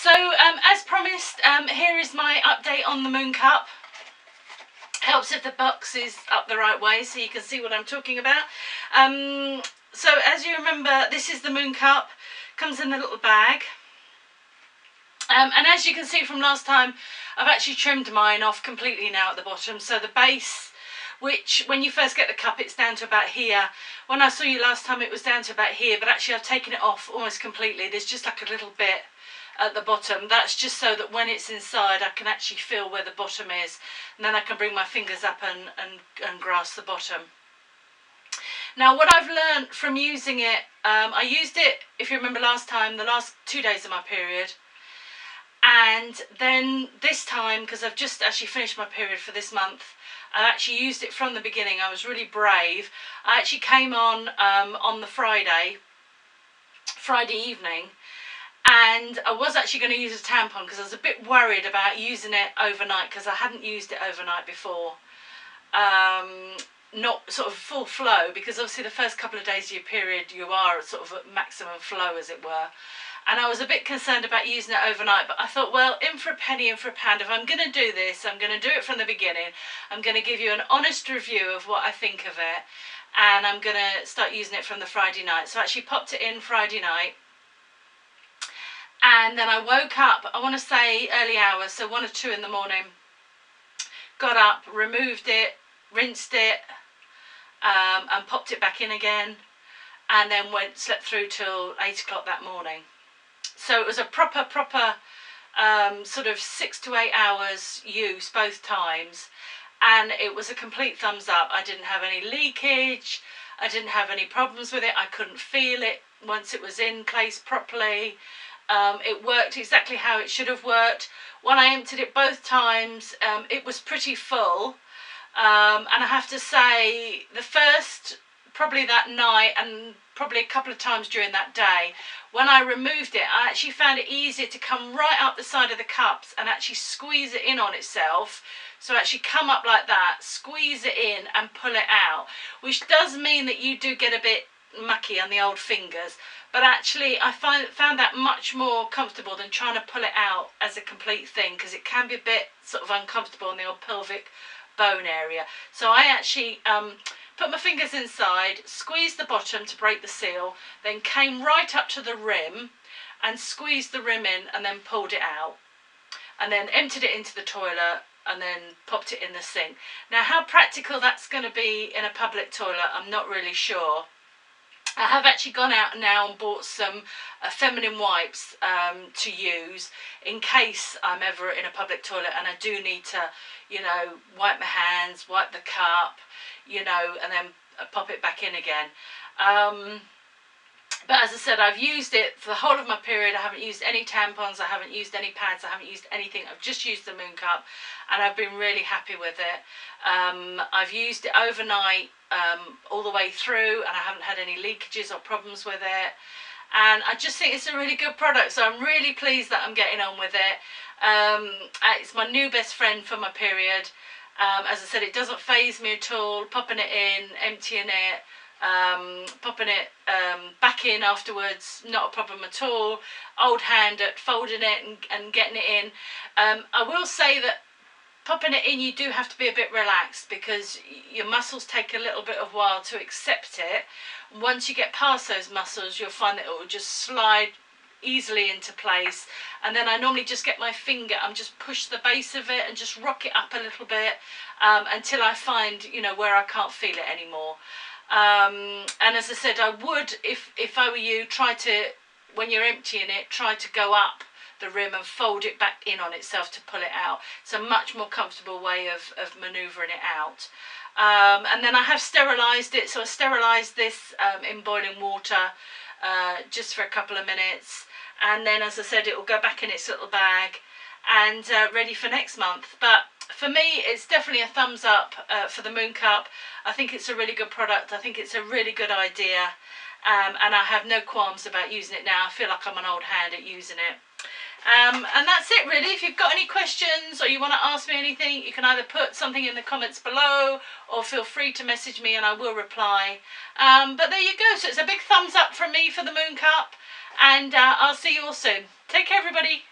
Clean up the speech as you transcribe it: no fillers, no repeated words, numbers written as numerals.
So as promised, here is my update on the Mooncup. Helps if the box is up the right way so you can see what I'm talking about. So as you remember, this is the Mooncup. Comes in the little bag. And as you can see from last time, I've actually trimmed mine off completely now at the bottom. So the base, which when you first get the cup, it's down to about here. When I saw you last time, it was down to about here, but actually I've taken it off almost completely. There's just like a little bit at the bottom. That's just so that when it's inside, I can actually feel where the bottom is, and then I can bring my fingers up and grasp the bottom. Now, what I've learned from using it, I used it, if you remember last time, the last 2 days of my period. And then this time, because I've just actually finished my period for this month, I actually used it from the beginning. I was really brave. I actually came on the Friday evening, and I was actually going to use a tampon because I was a bit worried about using it overnight because I hadn't used it overnight before. Not sort of full flow, because obviously the first couple of days of your period you are sort of at maximum flow, as it were. And I was a bit concerned about using it overnight, but I thought, well, in for a penny, in for a pound. If I'm going to do this, I'm going to do it from the beginning. I'm going to give you an honest review of what I think of it, and I'm going to start using it from the Friday night. So I actually popped it in Friday night, and then I woke up, I want to say early hours, so 1 or 2 in the morning. Got up, removed it, rinsed it, and popped it back in again, and then slept through till 8 o'clock that morning. So it was a proper sort of 6 to 8 hours use both times, and it was a complete thumbs up. I didn't have any leakage, I didn't have any problems with it, I couldn't feel it once it was in place properly. It worked exactly how it should have worked. When I emptied it both times, it was pretty full, and I have to say, the first, probably that night, and probably a couple of times during that day, when I removed it, I actually found it easier to come right up the side of the cups and actually squeeze it in on itself. So actually come up like that, squeeze it in and pull it out, which does mean that you do get a bit mucky on the old fingers, but actually I found that much more comfortable than trying to pull it out as a complete thing, because it can be a bit sort of uncomfortable in the old pelvic bone area. So I actually put my fingers inside, squeezed the bottom to break the seal, then came right up to the rim and squeezed the rim in and then pulled it out, and then emptied it into the toilet and then popped it in the sink. Now, how practical that's going to be in a public toilet, I'm not really sure. I have actually gone out now and bought some feminine wipes to use in case I'm ever in a public toilet and I do need to, you know, wipe my hands, wipe the cup, you know, and then pop it back in again. But as I said, I've used it for the whole of my period. I haven't used any tampons, I haven't used any pads, I haven't used anything. I've just used the Mooncup, and I've been really happy with it. I've used it overnight all the way through, and I haven't had any leakages or problems with it. And I just think it's a really good product, so I'm really pleased that I'm getting on with it. It's my new best friend for my period. As I said, it doesn't faze me at all. Popping it in, emptying it, popping it back in afterwards, not a problem at all. Old hand at folding it and getting it in. I will say that popping it in, you do have to be a bit relaxed, because your muscles take a little bit of while to accept it. Once you get past those muscles, you'll find that it will just slide easily into place, and then I normally just get my finger and just push the base of it and just rock it up a little bit until I find, you know, where I can't feel it anymore. And as I said, I would, if I were you, try to, when you're emptying it, try to go up the rim and fold it back in on itself to pull it out. It's a much more comfortable way of manoeuvring it out. And then I have sterilised it, so I sterilised this in boiling water just for a couple of minutes, and then, as I said, it will go back in its little bag and ready for next month. But for me, it's definitely a thumbs up for the Mooncup. I think it's a really good product. I think it's a really good idea, and I have no qualms about using it now. I feel like I'm an old hand at using it. And that's it really. If you've got any questions or you want to ask me anything, you can either put something in the comments below or feel free to message me and I will reply. But there you go. So it's a big thumbs up from me for the Mooncup, and I'll see you all soon. Take care, everybody.